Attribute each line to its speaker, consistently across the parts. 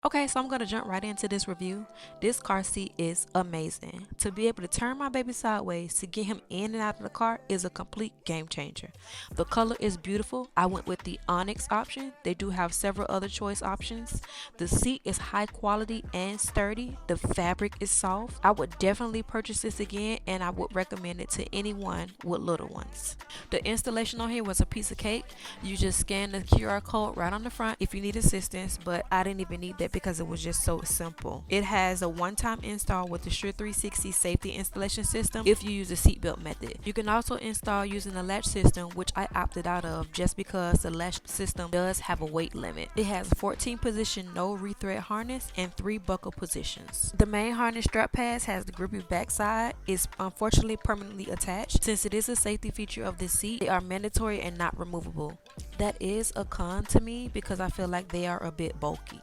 Speaker 1: Okay, so I'm gonna jump right into this review. This car seat is amazing. To be able to turn my baby sideways to get him in and out of the car is a complete game changer. The color is beautiful. I went with the onyx option. They do have several other choice options. The seat is high quality and sturdy. The fabric is soft. I would definitely purchase this again, and I would recommend it to anyone with little ones. The installation on here was a piece of cake. You just scan the QR code right on the front if you need assistance, but I didn't even need that because it was just so simple. It has a one-time install with the Sure 360 safety installation system if you use the seatbelt method. You can also install using the latch system, which I opted out of just because the latch system does have a weight limit. It has a 14 position no rethread harness and 3 buckle positions. The main harness strap pads has the grippy backside. It's unfortunately permanently attached. Since it is a safety feature of this seat, they are mandatory and not removable. That is a con to me because I feel like they are a bit bulky.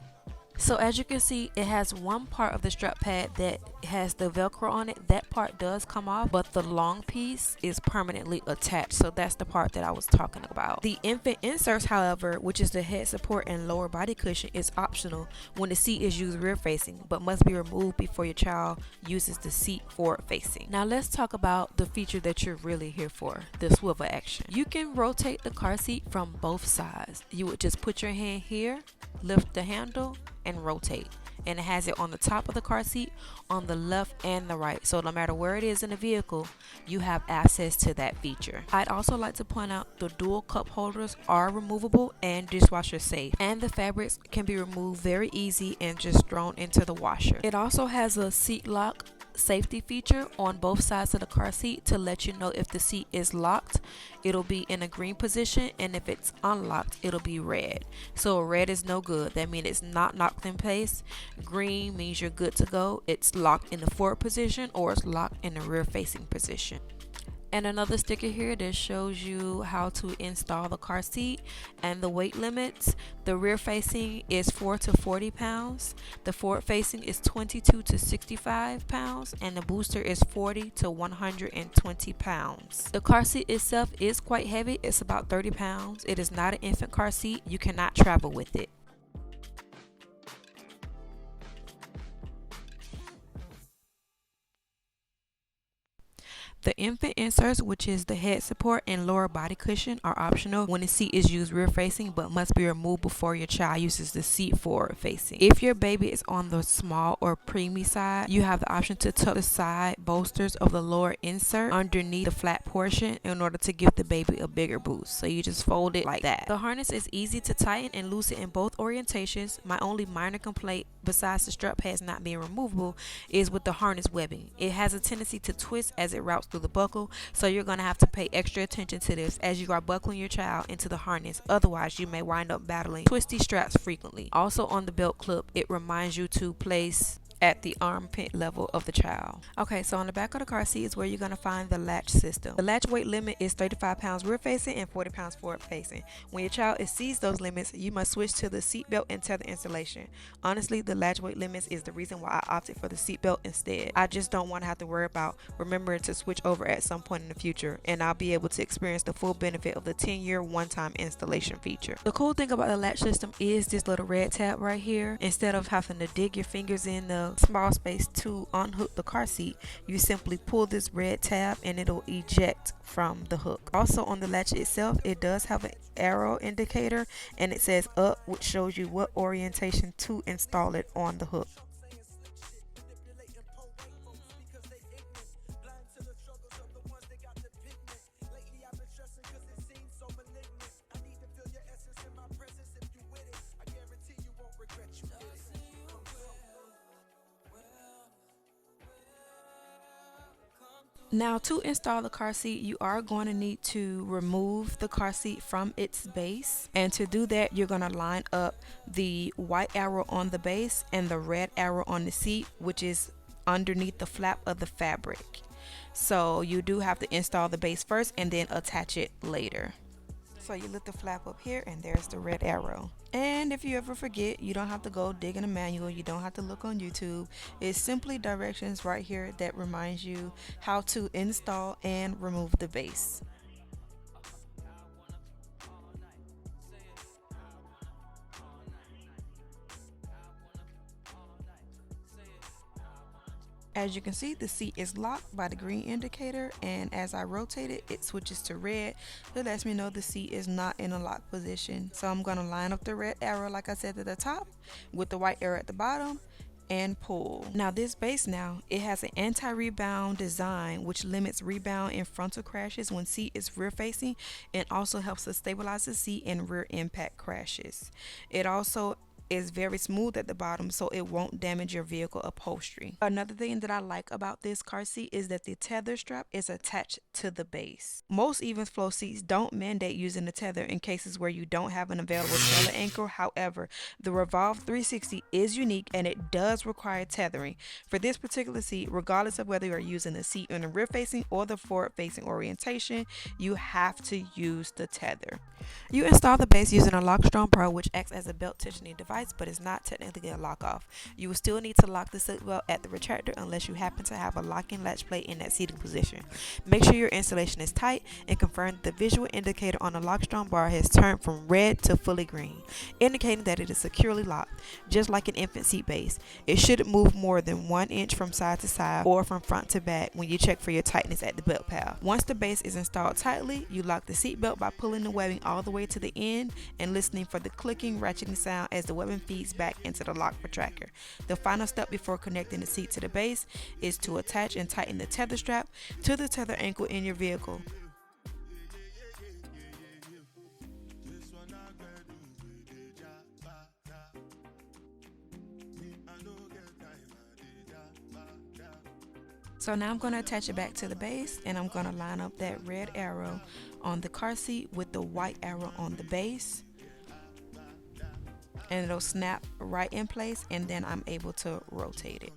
Speaker 1: So as you can see, it has one part of the strap pad that has the velcro on it. That part does come off, but the long piece is permanently attached. So that's the part that I was talking about. The infant inserts, however, which is the head support and lower body cushion, is optional when the seat is used rear facing, but must be removed before your child uses the seat forward facing. Now let's talk about the feature that you're really here for, the swivel action. You can rotate the car seat from both sides. You would just put your hand here, lift the handle, and rotate, and it has it on the top of the car seat, on the left and the right, so no matter where it is in the vehicle, you have access to that feature. I'd also like to point out the dual cup holders are removable and dishwasher safe, and the fabrics can be removed very easy and just thrown into the washer. It also has a seat lock safety feature on both sides of the car seat to let you know if the seat is locked, it'll be in a green position, and if it's unlocked, it'll be red. So red is no good. That means it's not locked in place. Green means you're good to go. It's locked in the forward position or it's locked in the rear facing position. And another sticker here that shows you how to install the car seat and the weight limits. The rear facing is 4 to 40 pounds, the forward facing is 22 to 65 pounds, and the booster is 40 to 120 pounds. The car seat itself is quite heavy. It's about 30 pounds. It is not an infant car seat. You cannot travel with it. The infant inserts, which is the head support and lower body cushion, are optional when the seat is used rear facing, but must be removed before your child uses the seat forward facing. If your baby is on the small or preemie side, you have the option to tuck the side bolsters of the lower insert underneath the flat portion in order to give the baby a bigger boost. So you just fold it like that. The harness is easy to tighten and loosen in both orientations. My only minor complaint, besides the strap pads not being removable, is with the harness webbing. It has a tendency to twist as it routes through the buckle, so you're going to have to pay extra attention to this as you are buckling your child into the harness. Otherwise, you may wind up battling twisty straps frequently. Also on the belt clip, it reminds you to place at the armpit level of the child. Okay, so on the back of the car seat is where you're going to find the latch system. The latch weight limit is 35 pounds rear facing and 40 pounds forward facing. When your child exceeds those limits, you must switch to the seatbelt and tether installation. Honestly, the latch weight limits is the reason why I opted for the seatbelt instead. I just don't want to have to worry about remembering to switch over at some point in the future, and I'll be able to experience the full benefit of the 10-year one-time installation feature. The cool thing about the latch system is this little red tab right here. Instead of having to dig your fingers in the small space to unhook the car seat, you simply pull this red tab and it'll eject from the hook. Also on the latch itself, it does have an arrow indicator and it says up, which shows you what orientation to install it on the hook. Now, to install the car seat, you are going to need to remove the car seat from its base. And to do that, you're going to line up the white arrow on the base and the red arrow on the seat, which is underneath the flap of the fabric. So you do have to install the base first and then attach it later. So you lift the flap up here and there's the red arrow. And if you ever forget, you don't have to go dig in a manual, you don't have to look on YouTube. It's simply directions right here that reminds you how to install and remove the base. As you can see, the seat is locked by the green indicator, and as I rotate it, it switches to red. It lets me know the seat is not in a locked position. So I'm going to line up the red arrow like I said at the top with the white arrow at the bottom and pull. Now this base it has an anti-rebound design which limits rebound in frontal crashes when seat is rear facing, and also helps to stabilize the seat in rear impact crashes. It also is very smooth at the bottom, so it won't damage your vehicle upholstery. Another thing that I like about this car seat is that the tether strap is attached to the base. Most EVENFLO seats don't mandate using the tether in cases where you don't have an available trailer anchor. However, the REVOLVE 360 is unique and it does require tethering. For this particular seat, regardless of whether you are using the seat in the rear facing or the forward facing orientation, you have to use the tether. You install the base using a LockStrong Pro, which acts as a belt tensioning device, but it's not technically a lock off. You will still need to lock the seatbelt at the retractor unless you happen to have a locking latch plate in that seating position. Make sure your installation is tight and confirm that the visual indicator on the LockStrong bar has turned from red to fully green, indicating that it is securely locked. Just like an infant seat base, it shouldn't move more than 1 inch from side to side or from front to back when you check for your tightness at the belt path. Once the base is installed tightly, you lock the seatbelt by pulling the webbing all the way to the end and listening for the clicking, ratcheting sound as the webbing feeds back into the lock retractor. The final step before connecting the seat to the base is to attach and tighten the tether strap to the tether ankle in your vehicle. So now I'm going to attach it back to the base, and I'm going to line up that red arrow on the car seat with the white arrow on the base, and it'll snap right in place, and then I'm able to rotate it.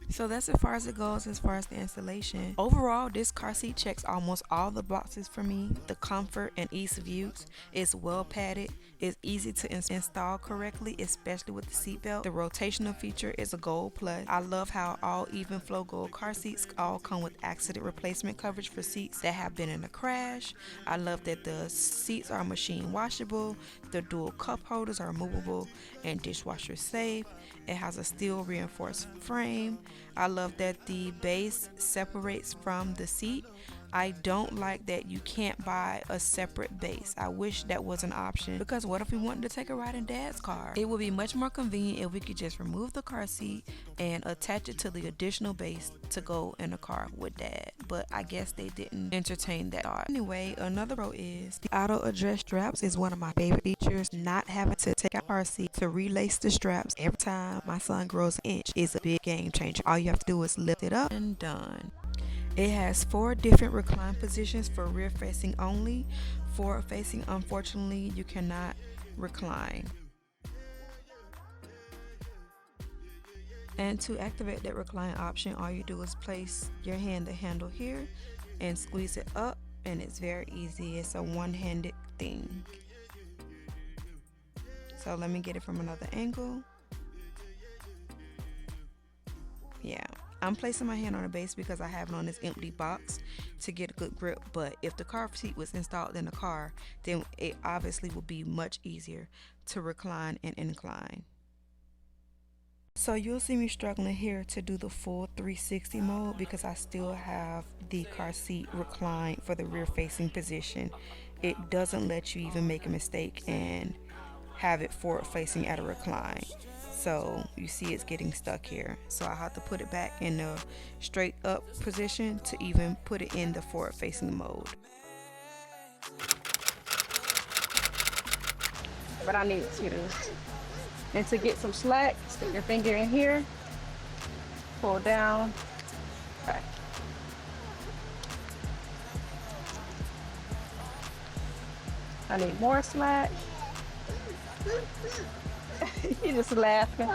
Speaker 1: So that's as far as it goes as far as the installation. Overall, this car seat checks almost all the boxes for me. The comfort and ease of use. It's well padded. It's easy to install correctly, especially with the seatbelt. The rotational feature is a gold plus. I love how all EVENFLO Gold car seats all come with accident replacement coverage for seats that have been in a crash. I love that the seats are machine washable. The dual cup holders are movable and dishwasher safe. It has a steel reinforced frame. I love that the base separates from the seat. I don't like that you can't buy a separate base. I wish that was an option, because what if we wanted to take a ride in Dad's car? It would be much more convenient if we could just remove the car seat and attach it to the additional base to go in the car with Dad, but I guess they didn't entertain that thought. Anyway, another pro is the auto adjust straps is one of my favorite features. Not having to take out our seat to relace the straps every time my son grows an inch is a big game changer. All you have to do is lift it up and done. It has 4 different recline positions for rear facing only. Forward facing, unfortunately, you cannot recline. And to activate that recline option, all you do is place your hand the handle here and squeeze it up, and it's very easy. It's a one-handed thing. So let me get it from another angle. Yeah. I'm placing my hand on the base because I have it on this empty box to get a good grip, but if the car seat was installed in the car, then it obviously would be much easier to recline and incline. So you'll see me struggling here to do the full 360 mode because I still have the car seat reclined for the rear facing position. It doesn't let you even make a mistake and have it forward facing at a recline. So you see it's getting stuck here. So I have to put it back in the straight up position to even put it in the forward facing mode.
Speaker 2: But I need to. And to get some slack, stick your finger in here, pull down. Okay. I need more slack. You just laughing.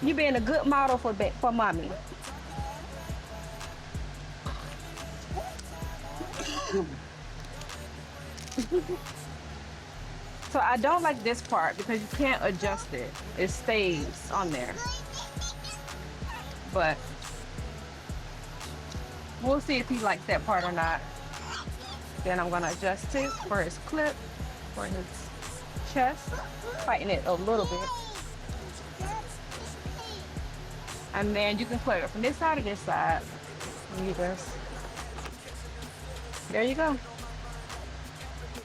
Speaker 2: You being a good model for mommy. So I don't like this part because you can't adjust it. It stays on there. But we'll see if he likes that part or not. Then I'm gonna adjust it for his clip, for his chest, tighten it a little bit. And then you can put it from this side to this side. And you just, there you go.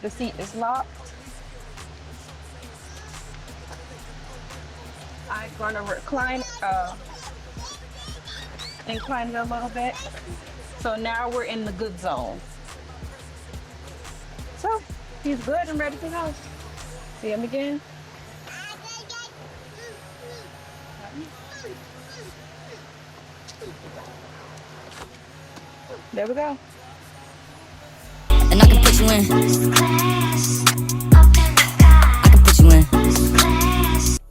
Speaker 2: The seat is locked. I'm gonna incline it a little bit. So now we're in the good zone. So he's good and ready to go. See him again. There we go.
Speaker 3: And I can put you in.